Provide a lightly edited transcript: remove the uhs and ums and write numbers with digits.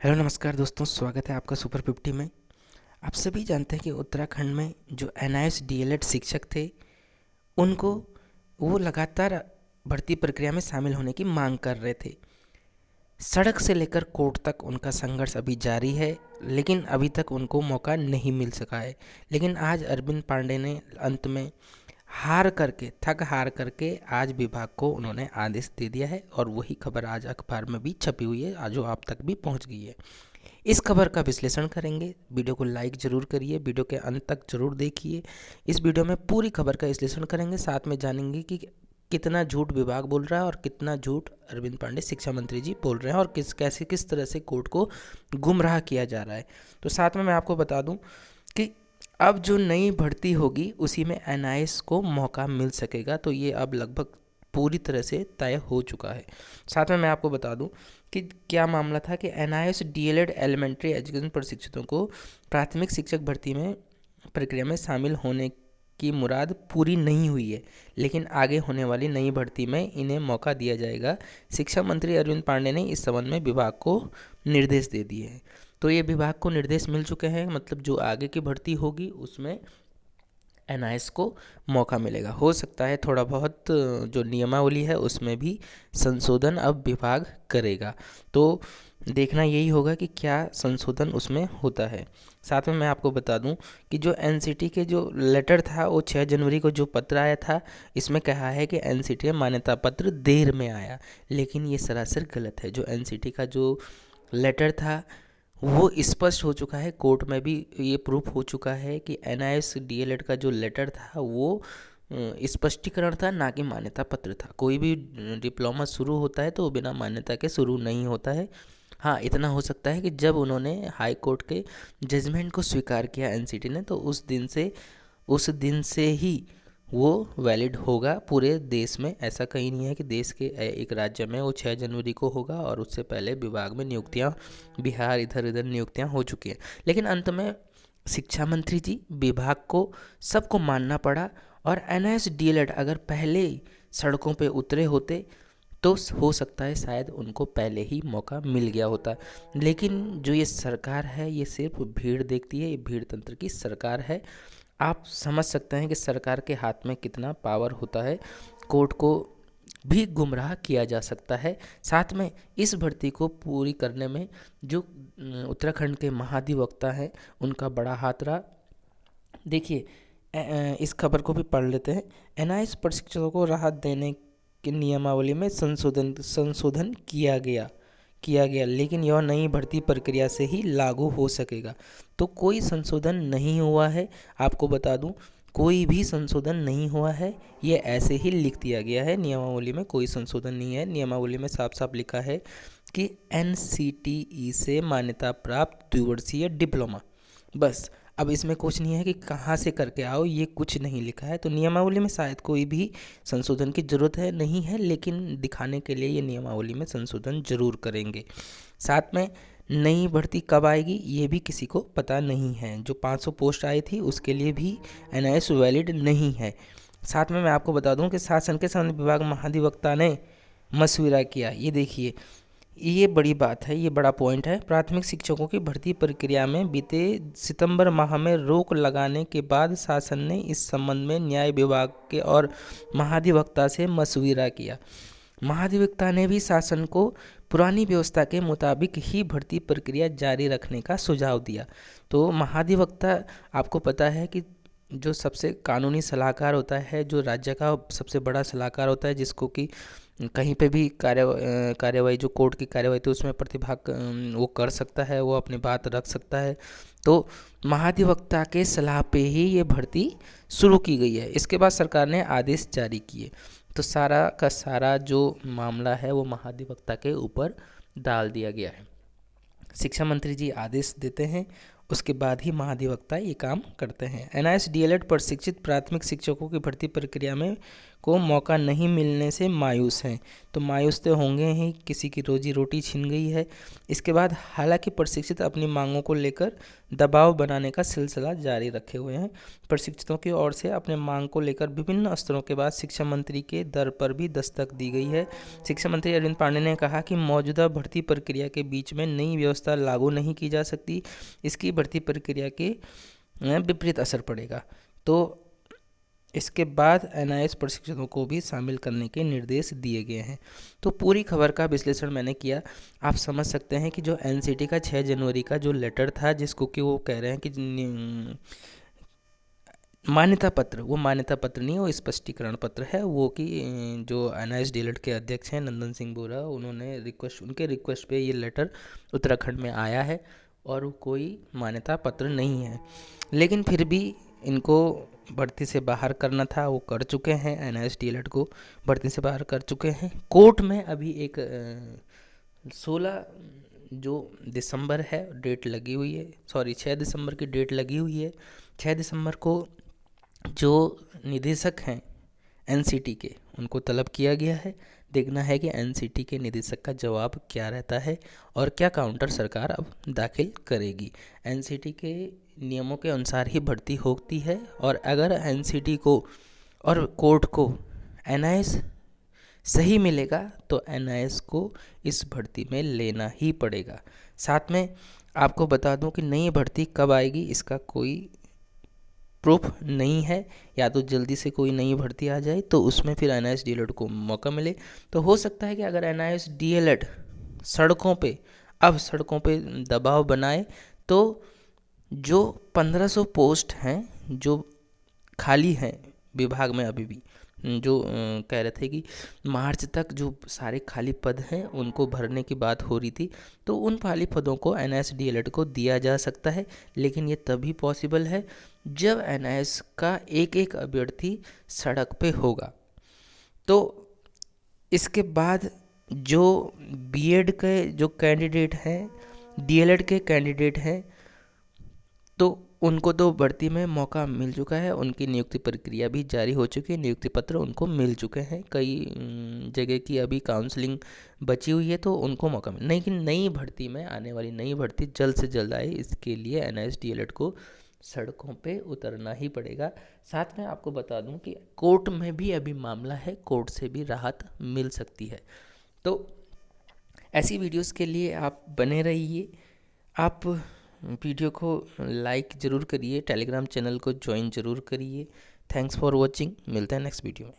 Hello नमस्कार दोस्तों, स्वागत है आपका सुपर 50 में। आप सभी जानते हैं कि उत्तराखंड में जो एनआईएस डीएलएड शिक्षक थे, उनको वो लगातार भर्ती प्रक्रिया में शामिल होने की मांग कर रहे थे। सड़क से लेकर कोर्ट तक उनका संघर्ष अभी जारी है, लेकिन अभी तक उनको मौका नहीं मिल सका है। लेकिन आज अरविंद पांडे ने अंत में थक हार करके आज विभाग को उन्होंने आदेश दे दिया है, और वही खबर आज अखबार में भी छपी हुई है, आज जो आप तक भी पहुंच गई है। इस खबर का विश्लेषण करेंगे। वीडियो को लाइक जरूर करिए, वीडियो के अंत तक जरूर देखिए। इस वीडियो में पूरी खबर का विश्लेषण करेंगे, साथ में जानेंगे कि कितना झूठ विभाग बोल रहा है और कितना झूठ अरविंद पांडे शिक्षा मंत्री जी बोल रहे हैं, और किस तरह से कोर्ट को गुमराह किया जा रहा है। तो साथ में मैं आपको बता दूं कि अब जो नई भर्ती होगी उसी में एनआईएस को मौका मिल सकेगा, तो ये अब लगभग पूरी तरह से तय हो चुका है। साथ में मैं आपको बता दूं कि क्या मामला था कि एनआईएस डीएलएड एलिमेंट्री एजुकेशन प्रशिक्षितों को प्राथमिक शिक्षक भर्ती में प्रक्रिया में शामिल होने की मुराद पूरी नहीं हुई है, लेकिन आगे होने वाली नई भर्ती में इन्हें मौका दिया जाएगा। शिक्षा मंत्री अरविंद पांडे ने इस संबंध में विभाग को निर्देश दे दिए हैं। तो ये विभाग को निर्देश मिल चुके हैं, मतलब जो आगे की भर्ती होगी उसमें एनआईएस को मौका मिलेगा। हो सकता है थोड़ा बहुत जो नियमावली है उसमें भी संशोधन अब विभाग करेगा, तो देखना यही होगा कि क्या संशोधन उसमें होता है। साथ में मैं आपको बता दूं कि जो एनसीटी के जो लेटर था, वो 6 जनवरी को जो पत्र आया था, इसमें कहा है कि एनसीटी में मान्यता पत्र देर में आया, लेकिन ये सरासर गलत है। जो एनसीटी का जो लेटर था वो स्पष्ट हो चुका है, कोर्ट में भी ये प्रूफ हो चुका है कि एनआईएस डीएलएड का जो लेटर था वो स्पष्टीकरण था, ना कि मान्यता पत्र था। कोई भी डिप्लोमा शुरू होता है तो वो बिना मान्यता के शुरू नहीं होता है। हाँ, इतना हो सकता है कि जब उन्होंने हाई कोर्ट के जजमेंट को स्वीकार किया एनसीटी ने, तो उस दिन से ही वो वैलिड होगा पूरे देश में। ऐसा कहीं नहीं है कि देश के एक राज्य में वो 6 जनवरी को होगा, और उससे पहले विभाग में नियुक्तियां, बिहार इधर इधर नियुक्तियां हो चुकी हैं। लेकिन अंत में शिक्षा मंत्री जी, विभाग को सबको मानना पड़ा, और एनआईएस डीएलएड अगर पहले ही सड़कों पे उतरे होते तो हो सकता है शायद उनको पहले ही मौका मिल गया होता। लेकिन जो ये सरकार है, ये सिर्फ भीड़ देखती है, ये भीड़ तंत्र की सरकार है। आप समझ सकते हैं कि सरकार के हाथ में कितना पावर होता है, कोर्ट को भी गुमराह किया जा सकता है। साथ में इस भर्ती को पूरी करने में जो उत्तराखंड के महाधिवक्ता हैं, उनका बड़ा हाथ रहा। देखिए, इस खबर को भी पढ़ लेते हैं। एनआईएस प्रशिक्षकों को राहत देने की नियमावली में संशोधन किया गया, लेकिन यह नई भर्ती प्रक्रिया से ही लागू हो सकेगा। तो कोई संशोधन नहीं हुआ है, आपको बता दूं, कोई भी संशोधन नहीं हुआ है। ये ऐसे ही लिख दिया गया है, नियमावली में कोई संशोधन नहीं है। नियमावली में साफ साफ लिखा है कि एनसीटीई से मान्यता प्राप्त द्विवर्षीय डिप्लोमा, बस। अब इसमें कुछ नहीं है कि कहाँ से करके आओ, ये कुछ नहीं लिखा है। तो नियमावली में शायद कोई भी संशोधन की ज़रूरत है नहीं है, लेकिन दिखाने के लिए ये नियमावली में संशोधन जरूर करेंगे। साथ में नई भर्ती कब आएगी ये भी किसी को पता नहीं है। जो 500 पोस्ट आई थी उसके लिए भी एनआईएस वैलिड नहीं है। साथ में मैं आपको बता दूं कि शासन के संबंध विभाग महाधिवक्ता ने मशविरा किया। ये देखिए, ये बड़ी बात है, ये बड़ा पॉइंट है। प्राथमिक शिक्षकों की भर्ती प्रक्रिया में बीते सितंबर माह में रोक लगाने के बाद शासन ने इस संबंध में न्याय विभाग के और महाधिवक्ता से मशविरा किया। महाधिवक्ता ने भी शासन को पुरानी व्यवस्था के मुताबिक ही भर्ती प्रक्रिया जारी रखने का सुझाव दिया। तो महाधिवक्ता, आपको पता है कि जो सबसे कानूनी सलाहकार होता है, जो राज्य का सबसे बड़ा सलाहकार होता है, जिसको कि कहीं पे भी कार्यवाही जो कोर्ट की कार्यवाही थी उसमें प्रतिभाग वो कर सकता है, वो अपनी बात रख सकता है। तो महाधिवक्ता के सलाह पे ही ये भर्ती शुरू की गई है। इसके बाद सरकार ने आदेश जारी किए, तो सारा का सारा जो मामला है वो महाधिवक्ता के ऊपर डाल दिया गया है। शिक्षा मंत्री जी आदेश देते हैं, उसके बाद ही महाधिवक्ता ये काम करते हैं। एनआईएस डीएलएड प्रशिक्षित प्राथमिक शिक्षकों की भर्ती प्रक्रिया में को मौका नहीं मिलने से मायूस हैं। तो मायूस तो होंगे ही, किसी की रोजी रोटी छिन गई है। इसके बाद हालांकि प्रशिक्षित अपनी मांगों को लेकर दबाव बनाने का सिलसिला जारी रखे हुए हैं। प्रशिक्षितों की ओर से अपने मांग को लेकर विभिन्न स्तरों के बाद शिक्षा मंत्री के दर पर भी दस्तक दी गई है। शिक्षा मंत्री अरविंद पांडेय ने कहा कि मौजूदा भर्ती प्रक्रिया के बीच में नई व्यवस्था लागू नहीं की जा सकती, इसकी भर्ती प्रक्रिया के विपरीत असर पड़ेगा। तो इसके बाद एनआईएस प्रशिक्षकों को भी शामिल करने के निर्देश दिए गए हैं। तो पूरी खबर का विश्लेषण मैंने किया। आप समझ सकते हैं कि जो एनसीटी का 6 जनवरी का जो लेटर था, जिसको कि वो कह रहे हैं कि मान्यता पत्र, वो मान्यता पत्र नहीं, वो स्पष्टीकरण पत्र है, वो कि जो एनआईएस डीएलएड के अध्यक्ष हैं नंदन सिंह बोरा, उन्होंने उनके रिक्वेस्ट पे ये लेटर उत्तराखंड में आया है और कोई मान्यता पत्र नहीं है। लेकिन फिर भी इनको भर्ती से बाहर करना था, वो कर चुके हैं। एनआईएस डीएलएड को भर्ती से बाहर कर चुके हैं। कोर्ट में अभी एक 16 जो दिसंबर है डेट लगी हुई है, 6 दिसंबर की डेट लगी हुई है। 6 दिसंबर को जो निदेशक हैं एनसीटी के, उनको तलब किया गया है। देखना है कि एनसीटी के निदेशक का जवाब क्या रहता है और क्या काउंटर सरकार अब दाखिल करेगी। एनसीटी के नियमों के अनुसार ही भर्ती होती है और अगर एनसीटी को और कोर्ट को एनआईएस सही मिलेगा तो एनआईएस को इस भर्ती में लेना ही पड़ेगा। साथ में आपको बता दूं कि नई भर्ती कब आएगी इसका कोई प्रूफ नहीं है। या तो जल्दी से कोई नई भर्ती आ जाए तो उसमें फिर एनआईएस डीएलएड को मौका मिले। तो हो सकता है कि अगर एनआईएस डीएलएड सड़कों पे दबाव बनाए तो जो 1500 पोस्ट हैं जो खाली हैं विभाग में, अभी भी जो कह रहे थे कि मार्च तक जो सारे खाली पद हैं उनको भरने की बात हो रही थी, तो उन खाली पदों को एनआईएस डीएलएड को दिया जा सकता है। लेकिन ये तभी पॉसिबल है जब एनआईएस का एक एक अभ्यर्थी सड़क पे होगा। तो इसके बाद जो बीएड के जो कैंडिडेट हैं, डीएलएड के कैंडिडेट हैं, तो उनको तो भर्ती में मौका मिल चुका है। उनकी नियुक्ति प्रक्रिया भी जारी हो चुकी है, नियुक्ति पत्र उनको मिल चुके हैं। कई जगह की अभी काउंसलिंग बची हुई है तो उनको मौका मिल, लेकिन नई भर्ती में आने वाली नई भर्ती जल्द से जल्द आए, इसके लिए एनआईएस डीएलएड को सड़कों पे उतरना ही पड़ेगा। साथ में आपको बता दूं कि कोर्ट में भी अभी मामला है, कोर्ट से भी राहत मिल सकती है। तो ऐसी वीडियोस के लिए आप बने रहिए। आप वीडियो को लाइक ज़रूर करिए, टेलीग्राम चैनल को ज्वाइन ज़रूर करिए। Thanks for watching. मिलते हैं नेक्स्ट वीडियो में।